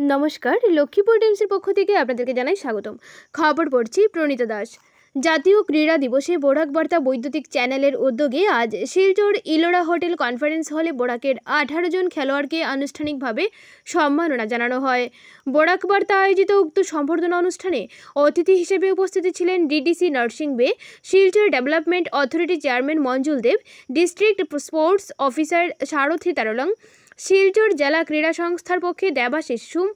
নমস্কার, লক্ষ্মীপুর টাইমসের পক্ষ থেকে আপনাদেরকে জানাই স্বাগতম। খবর পড়ছি প্রণীতা দাস। জাতীয় ক্রীড়া দিবসে বোরাক বার্তা বৈদ্যুতিক চ্যানেলের উদ্যোগে আজ শিলচর ইলোরা হোটেল কনফারেন্স হলে বোরাকের 18 জন খেলোয়াড়কে আনুষ্ঠানিকভাবে সম্মাননা জানানো হয়। বোরাক বার্তা আয়োজিত উক্ত সম্বর্ধনা অনুষ্ঠানে অতিথি হিসেবে উপস্থিত ছিলেন DDC nursing bay, Silchar development authority chairman Manjul Deb, district sports officer Sarathi Tarlong, Silchar জেলা ক্রীড়া সংস্থার পক্ষে দেবাশিস সুম,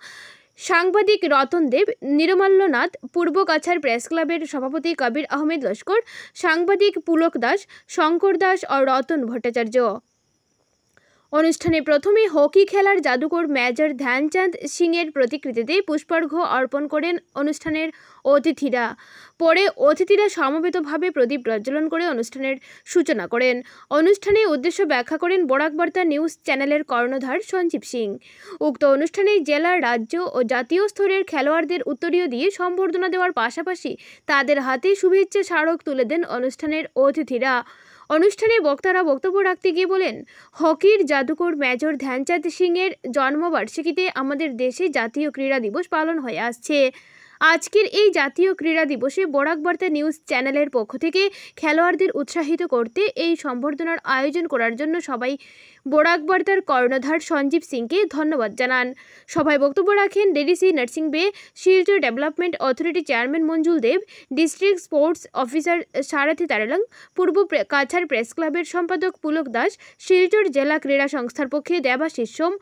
সাংবাদিক রতন দেব, নিরমাল্যনাথ, পূর্ব কাছাড় প্রেস ক্লাবের সভাপতি কবির আহমেদ লস্কর, সাংবাদিক পুলক দাস, শঙ্কর দাস ও রতন ভট্টাচার্য। অনুষ্ঠানে প্রথমে হকি খেলার জাদুকর মেজর ধ্যানচাঁদ সিংয়ের প্রতিকৃতিতে পুষ্পার্ঘ্য অর্পণ করেন অনুষ্ঠানের অতিথিরা। পরে অতিথিরা সমবেতভাবে প্রদীপ প্রজ্বলন করে অনুষ্ঠানের সূচনা করেন। অনুষ্ঠানে উদ্দেশ্য ব্যাখ্যা করেন বোরাক বার্তা নিউজ চ্যানেলের কর্ণধার সঞ্জীব সিং। উক্ত অনুষ্ঠানে জেলা, রাজ্য ও জাতীয় স্তরের খেলোয়াড়দের উত্তরীয় দিয়ে সম্বর্ধনা দেওয়ার পাশাপাশি তাদের হাতে শুভেচ্ছা স্মারক তুলে দেন অনুষ্ঠানের অতিথিরা। অনুষ্ঠানে বক্তারা বক্তব্য রাখতে গিয়ে বলেন, হকির জাদুকর মেজর ধ্যানচাঁদ সিংয়ের জন্মবার্ষিকীতে আমাদের দেশে জাতীয় ক্রীড়া দিবস পালন হয়ে আসছে। আজকের এই জাতীয় ক্রীড়া দিবসে বোরাক বার্তা নিউজ চ্যানেলের পক্ষ থেকে খেলোয়াড়দের উৎসাহিত করতে এই সম্বর্ধনার আয়োজন করার জন্য সবাই বোরাক বার্তার কর্ণধার সঞ্জীব সিংকে ধন্যবাদ জানান। সভায় বক্তব্য রাখেন DDC nursing bay, Silchar development authority chairman Manjul Deb, district sports officer Sarathi Tarlong, পূর্ব কাছাড় প্রেস ক্লাবের সম্পাদক পুলক দাস, শিলচর জেলা ক্রীড়া সংস্থার পক্ষে দেবাশিস সোম,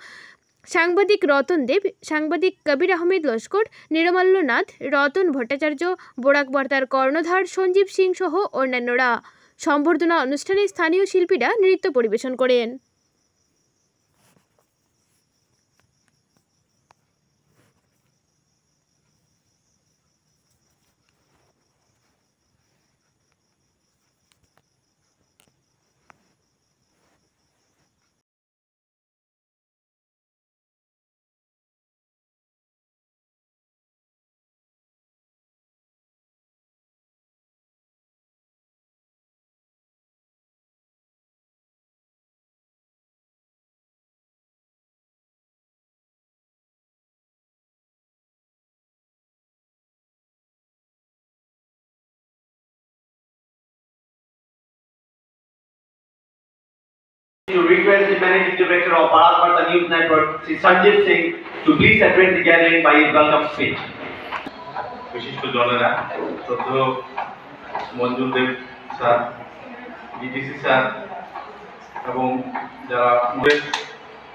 সাংবাদিক রতন দেব, সাংবাদিক কবির আহমেদ লস্কর, নিরমাল্যনাথ, রতন ভট্টাচার্য, বোরাক বার্তার কর্ণধার সঞ্জীব সিং সহ অন্যান্যরা। সম্বর্ধনা অনুষ্ঠানে স্থানীয় শিল্পীরা নৃত্য পরিবেশন করেন। To request the Managing Director of Bharat Varta News Network, Sri Sanjay Singh, to please address the gathering by his welcome speech. বিশিষ্ট জনেরা, শ্রদ্ধেয় মঞ্জুল দেব স্যার, ডিডিসি স্যার এবং যারা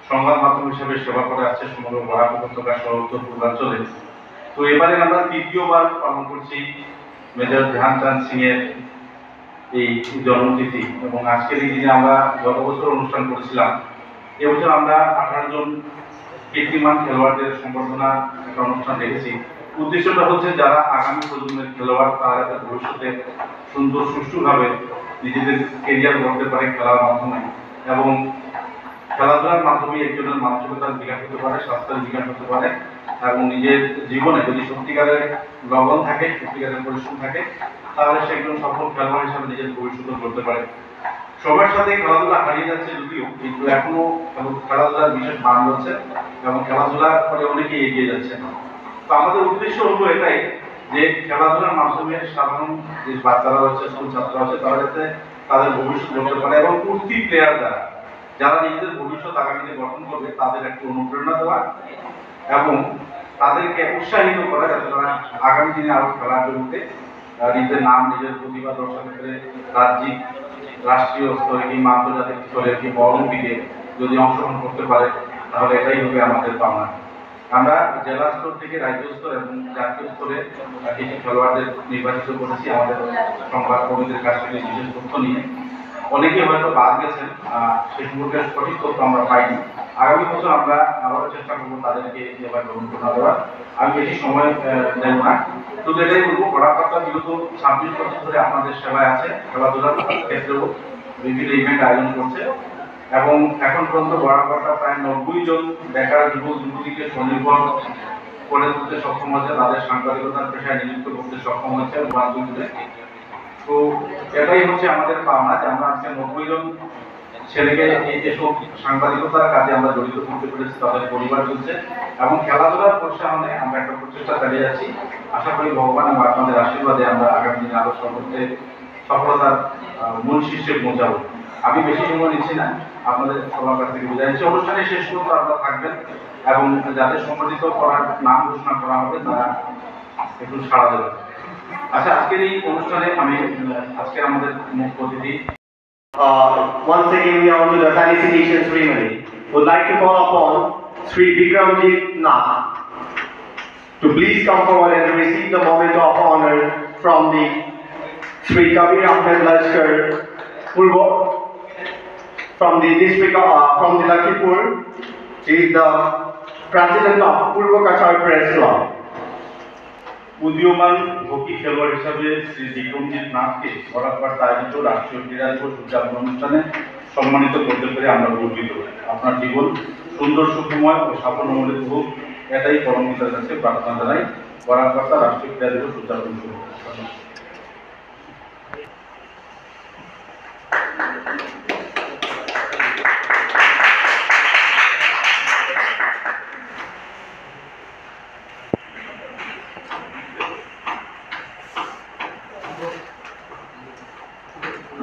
সংবাদ মাধ্যম হিসেবে সেবা করে আসছে সমগ্র বরাক উপত্যকা সহ উত্তর পূর্বাঞ্চলে। তো এবারে আমরা তৃতীয়বার পালন করছি মেজর ধ্যানচাঁদ সিং এর এই জন্মতিথি এবং আজকের এই দিনে আমরা গত বছর অনুষ্ঠান করেছিলাম। এবছর আমরা 18 জন কীর্তিমান খেলোয়াড়দের সম্বর্ধনা একটা অনুষ্ঠান রেখেছি। উদ্দেশ্যটা হচ্ছে যারা আগামী প্রজন্মের খেলোয়াড় তারা যাতে ভবিষ্যতে সুন্দর সুষ্ঠুভাবে নিজেদের কেরিয়ার গড়তে পারে খেলার মাধ্যমে এবং খেলাধুলার মাধ্যমে একজনের মানসিকতার বিকাশ হতে পারে, স্বাস্থ্যের বিকাশ হতে পারে এবং নিজের জীবনে যদি সত্যিকারের লগন থাকে, সত্যিকারের পরিশ্রম থাকে, তাহলে সে একজন সফল খেলোয়াড় হিসাবে নিজের ভবিষ্যৎ করতে পারে। সবার সাথে খেলাধুলা হারিয়ে যাচ্ছে যদিও, কিন্তু এখনো খেলাধুলার বিশেষ মান রয়েছে এবং খেলাধুলার পরে অনেকেই এগিয়ে যাচ্ছে। তো আমাদের উদ্দেশ্য হলো এটাই যে খেলাধুলার মাধ্যমে সাধারণ যে বাচ্চারা রয়েছে, স্কুল ছাত্ররা আছে, তারা যাতে তাদের ভবিষ্যৎ গড়তে পারে এবং কুর্তি প্লেয়ার যারা নিজেদের ভবিষ্যৎ আগামীতে গঠন করবে তাদের একটু অনুপ্রেরণা দেওয়া এবং তাদেরকে উৎসাহিত করা যাতে তারা আগামী দিনে আরো খেলার জগতে নিজের নাম, নিজের প্রতিভা দর্শাতে পেরে রাজ্যিক, রাষ্ট্রীয় স্তরে কিংবা আন্তর্জাতিক স্তরে কিংবা অলিম্পিকে যদি অংশগ্রহণ করতে পারে তাহলে এটাই হবে আমাদের পাওনা। আমরা জেলা স্তর থেকে রাজ্য স্তর এবং জাতীয় স্তরে কিছু খেলোয়াড়দের নির্বাচিত করেছি আমাদের সংবাদ কর্মীদের কাছ থেকে বিশেষ তথ্য নিয়ে। অনেকে হয়তো বাদ গেছেন, সে সম্পর্কে সঠিক তথ্য আমরা পাইনি। আগামী বছর আমরা আবারও চেষ্টা করবো তাদেরকে এবার গ্রহণ দেওয়ার। আমি বেশি সময় নেব না, শুধু এটাই বলবো বোরাক বার্তা বিগত 26 বছর ধরে আপনাদের সেবায় আছে, খেলাধুলার ক্ষেত্রেও বিভিন্ন ইভেন্ট আয়োজন করছে এবং এখন পর্যন্ত বোরাক বার্তা প্রায় 90 জন বেকার যুবক যুবতীকে স্বনির্ভর করে তুলতে সক্ষম হয়েছে, তাদের সাংবাদিকতার পেশায় নিযুক্ত করতে সক্ষম হয়েছে বাংলাদেশে। তো এটাই হচ্ছে আমাদের পাওনা যে আমরা আজকে 90 জন ছেলেকে এসব সাংবাদিকতার কাজে আমরা জড়িত করতে পেরেছি, তাদের পরিবার চলছে এবং খেলাধুলার প্রোৎসাহনে আমরা একটা প্রচেষ্টা চালিয়ে যাচ্ছি। আশা করি ভগবান এবং আপনাদের আশীর্বাদে আমরা আগামী দিনে আরো সফলতার মূল শীর্ষে পৌঁছাবো। আমি বেশি সময় নিচ্ছি না, আপনাদের সবার কাছ থেকে বিদায় নিচ্ছি। অনুষ্ঠানে শেষ পর্যন্ত আপনারা থাকবেন এবং যাদের সংগঠিত করার নাম ঘোষণা করা হবে তারা একটু সাড়া দেবেন। আচ্ছা, আজকের এই অনুষ্ঠানে আমি আজকের আমাদের মুখ্য অতিথি Once again we are on to the felicitation ceremony. Would like to call upon Sri Bikramjit Nath to please come forward and receive the moment of honor from the Sri Kabir Ahmed Lashkar Purbo from the district from the Lakshmipur. He is the president of Purbo Kachar Press Club. উদীয়মান hockey খেলোয়াড় হিসাবে শ্রী বিক্রমজিৎ নাথকে বরাকবার্তা আয়োজিত রাষ্ট্রীয় ক্রীড়া দিবস উদযাপন অনুষ্ঠানে সম্মানিত করতে পেরে আমরা গর্বিত। আপনার জীবন সুন্দর, সুখময় ও সাফল্যমণ্ডিত হোক, এটাই পরম পিতার কাছে প্রার্থনা জানাই। বরাকবার্তা রাষ্ট্রীয় ক্রীড়া দিবস উদযাপন করুন।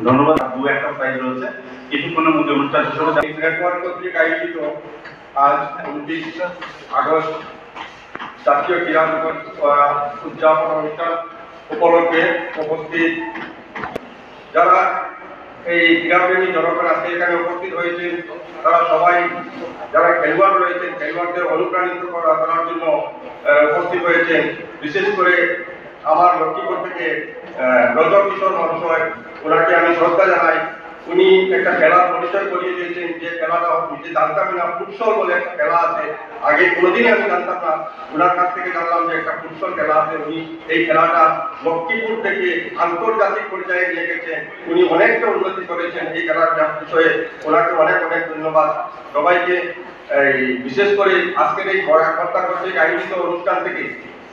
ধন্যবাদ। দু একটা প্রাইজ রয়েছে, কিছুক্ষণের মধ্যে অনুষ্ঠান শেষ হবে। নেটওয়ার্ক কর্তৃক আয়োজিত আজ 29 আগস্ট জাতীয় ক্রীড়া দিবস উদযাপন অনুষ্ঠান উপলক্ষে উপস্থিত যারা এই ক্রীড়াপ্রেমী জনগণ আজকে এখানে উপস্থিত হয়েছেন, তারা সবাই যারা খেলোয়াড় রয়েছেন খেলোয়াড়দের অনুপ্রাণিত করার জন্য উপস্থিত হয়েছেন। বিশেষ করে আমার লক্ষ্মীপুর থেকে রজত কিশোর মহাশয়, ওনাকে আমি শ্রদ্ধা জানাই। উনি একটা খেলার পরিচয় করিয়ে দিয়েছেন, যে খেলাটা নিজে জানতামই না, ফুটসল বলে একটা খেলা আছে, আগে কোনোদিনই আমি জানতাম না। ওনার কাছ থেকে জানলাম যে একটা ফুটসল খেলা আছে। উনি এই খেলাটা লক্ষ্মীপুর থেকে আন্তর্জাতিক পর্যায়ে নিয়ে গেছেন। উনি অনেকটা উন্নতি করেছেন এই খেলার বিষয়ে। ওনাকে অনেক অনেক ধন্যবাদ সবাইকে। বিশেষ করে আজকের এই বরাকবার্তা কর্তৃক আয়োজিত অনুষ্ঠান থেকে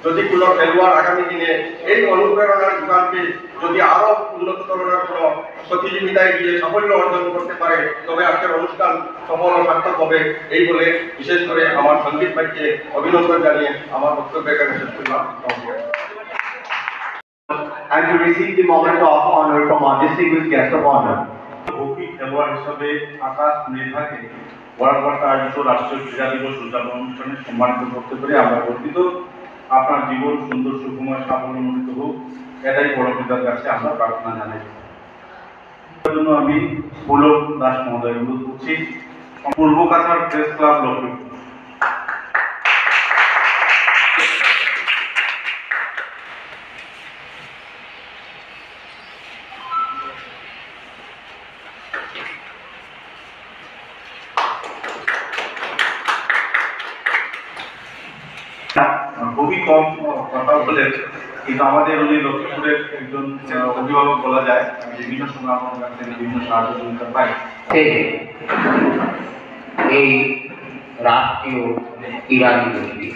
যদি কোনো খেলোয়াড় আগামী দিনে এই অনুপ্রেরণার যোগানকে যদি আরো উন্নত ধরনের কোনো প্রতিযোগিতায় গিয়ে সাফল্য অর্জন করতে পারে, তবে আজকের অনুষ্ঠান সফল ও সার্থক হবে। এই বলে বিশেষ করে আমার সন্দীপ ভাইকে অভিনন্দন জানিয়ে আমার বক্তব্য এখানে শেষ করলাম। And to receive the moment of honor from our distinguished guest of honor. Hockey খেলোয়াড় হিসাবে আকাশ মৃধাকে বরাকবার্তা আয়োজিত রাষ্ট্রীয় ক্রীড়া দিবস উদযাপন অনুষ্ঠানে সম্মানিত করতে পেরে আমরা গর্বিত। আপনার জীবন সুন্দর, সুখময়, সাফল্যমণ্ডিত হোক, এটাই পরম পিতার কাছে আমরা প্রার্থনা জানাই। এর জন্য আমি পুলক দাস মহোদয় অনুরোধ করছি, পূর্ব কাছাড় প্রেস ক্লাব লক্ষ্মীপুর। খুবই কম কথা বলেন, কিন্তু আমাদের উনি লক্ষ্মীপুরের একজন অভিভাবক বলা যায়। বিভিন্ন সময় আমার কাছ থেকে বিভিন্ন সাহায্য সহযোগিতা পাই। এই রাষ্ট্রীয় ক্রীড়া দিবসে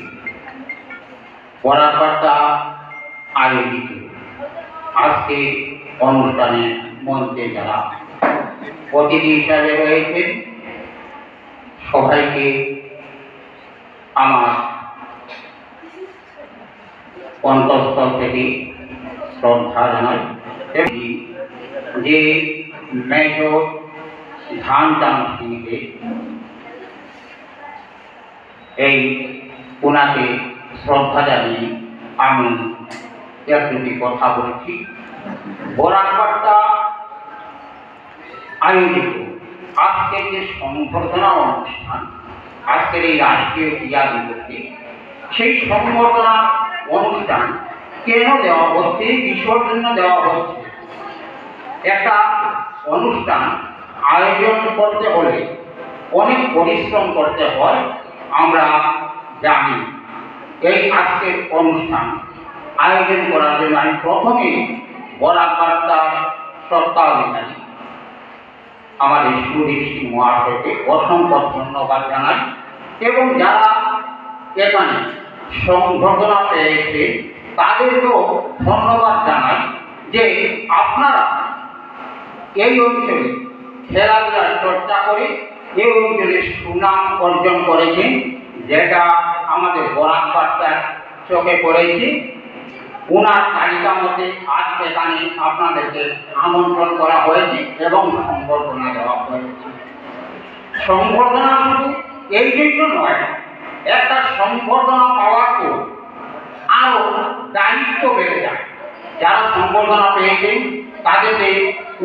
বরাকবার্তা আয়োজিত আজকে অনুষ্ঠানে মঞ্চে যারা অতিথি হিসাবে রয়েছেন সবাইকে আমার অন্তঃস্থল থেকে শ্রদ্ধা জানাই। যে মেজর ধ্যানচাঁদ সিংকে এই ওনাকে শ্রদ্ধা জানিয়ে আমি একটি কথা বলছি। বরাকবার্তা আয়োজিত আজকের যে সংবর্ধনা অনুষ্ঠান, আজকের এই রাষ্ট্রীয় ক্রীড়া দিবসে সেই সংবর্ধনা অনুষ্ঠান কেন দেওয়া হচ্ছে, কিসের জন্য দেওয়া হচ্ছে? একটা অনুষ্ঠান আয়োজন করতে হলে অনেক পরিশ্রম করতে হয়, আমরা জানি। এই আজকের অনুষ্ঠান আয়োজন করার জন্য আমি প্রথমে বরাকবার্তার সত্ত্বাধিকারী আমাদের সুদীপ সিং মহাশয়কে অসংখ্য ধন্যবাদ জানাই এবং যারা এখানে সংবর্ধনা পেয়েছে তাদেরকেও ধন্যবাদ জানাই যে আপনারা এই অঞ্চলে খেলাধুলার চর্চা করে এই অঞ্চলে সুনাম অর্জন করেছেন, যেটা আমাদের বরাক বার্তার চোখে পড়েছে। ওনার তালিকা মতে আজ এখানে আপনাদেরকে আমন্ত্রণ করা হয়েছে এবং সংবর্ধনা দেওয়া হয়েছে। সংবর্ধনা শুধু এই জন্য নয়, একটা সংবর্ধনা পাওয়ার পর আরও দায়িত্ব বেড়ে যায়। যারা সংবর্ধনা পেয়েছেন তাদেরকে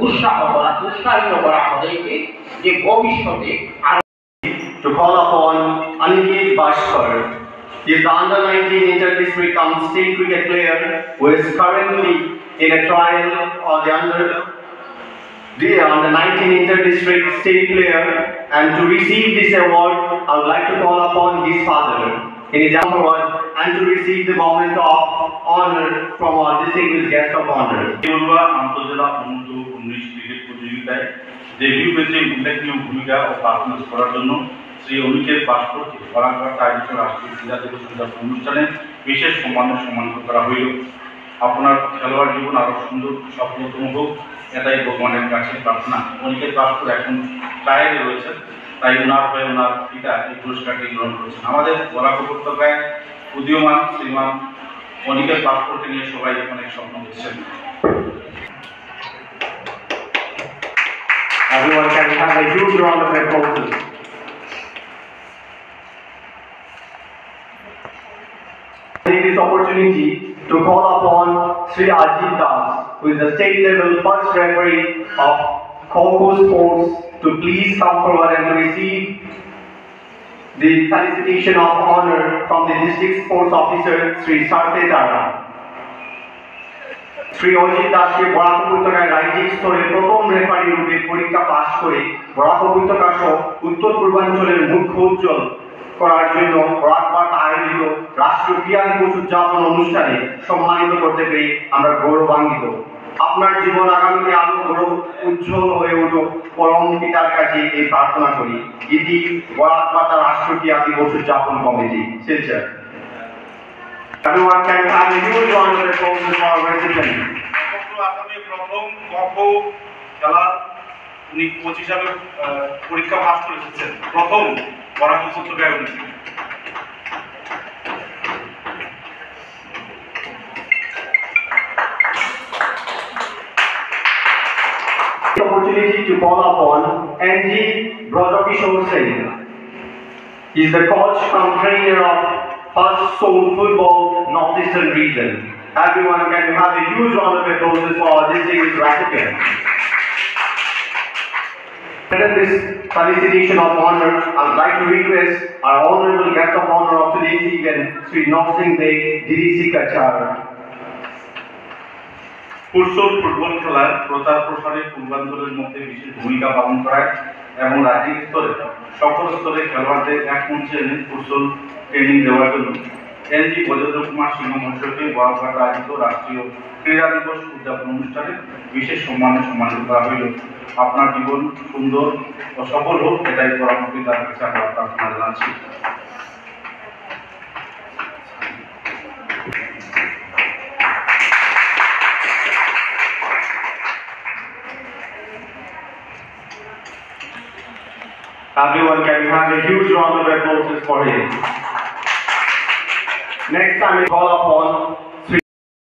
উৎসাহিত করা হয়েছে যে ভবিষ্যতে আরো। To call upon Aniket Bashkar. He is the under-19 inter-district state cricket player who is currently in a trial of the under-19 inter-district state player, and to receive this award, I would like to call upon his father in his award and to receive the moment of honor from our distinguished guest of honor. Deulua আন্তজেলা অনুর্ধ-19 cricket প্রতিযোগিতায় debut পেতে উল্লেখনীয় ভূমিকা ও performance করার জন্য শ্রী অনিকেত ভাস্করকে বরাকবার্তা আয়োজিত রাষ্ট্রীয় ক্রীড়া দিবস উদযাপন অনুষ্ঠানে বিশেষ সম্মানিত করা হইল। আপনার খেলোয়াড় জীবন আরও সুন্দর সফলতম হোক, এটাই ভগবানের কাছে প্রার্থনা। অনিকেত ভাস্কর এখন ট্রায়ালে রয়েছেন, তাই ওনার হয়ে ওনার পিতা এই পুরস্কারটি গ্রহণ করেছেন। আমাদের বরাক উপত্যকায় উদীয়মান শ্রীমান অনিকেত ভাস্করকে নিয়ে সবাই অনেক স্বপ্ন দেখছেন। Everyone can have a huge round of applause. Take this opportunity to call upon Sri Ajit Das, who is the state level first referee of Kho sports, to please come forward and to receive the felicitation of honor from the district sports officer Sri Sarte Tara. Shri Ajit দাসকে বরাক উপত্যকায় রাজ্যিক স্তরে প্রথম referee রূপে পরীক্ষা পাশ করে বরাক উপত্যকা সহ উত্তর পূর্বাঞ্চলের মুখ্য উজ্জ্বল করার জন্য বরাক বার্তা আয়োজিত রাষ্ট্রীয় ক্রীড়া দিবস উদযাপন অনুষ্ঠানে সম্মানিত করতে পেরে আমরা গৌরবান্বিত। আপনার জীবন আগামীতে আরো গৌরব উজ্জ্বল হয়ে উঠুক, পরম পিতার কাছে এই প্রার্থনা করি। ইতি বরাক বার্তা রাষ্ট্রীয় ক্রীড়া দিবস উদযাপন committee, Silchar. Everyone can have a huge round of applause for our recipient. আসামে প্রথম কখো খেলার উনি কোচ হিসাবে পরীক্ষা পাস করে এসেছেন, প্রথম বরাক উপত্যকায় উনি। The opportunity to call upon NG Brajokishore Singh. He is the coach and trainer of First Soul Football Northeastern Region. Everyone can have a huge round of applause for our distinguished recipient. Under this felicitation of honor, I would like to request our honorable guest of honor of today's event, Sri Norsing Dey Dirisi Kachar. Futsal football খেলার প্রচার প্রসারে পূর্বাঞ্চলের মধ্যে বিশেষ ভূমিকা পালন করায় এবং রাজ্যিক স্তরে সকল স্তরে খেলোয়াড়দের এক মঞ্চে এনে ফুটসল ট্রেনিং দেওয়ার জন্য এনজি বজেন্দ্র কুমার সিংহ মহাশয়কে বরাকবার্তা আয়োজিত রাষ্ট্রীয় ক্রীড়া দিবস উদযাপন অনুষ্ঠানে বিশেষ সম্মানিত করা হইল। আপনার জীবন সুন্দর ও সফল হোক, এটাই পরম পিতার কাছে আমরা প্রার্থনা জানাচ্ছি। Everyone can have a huge round of applause for him. Next time we call upon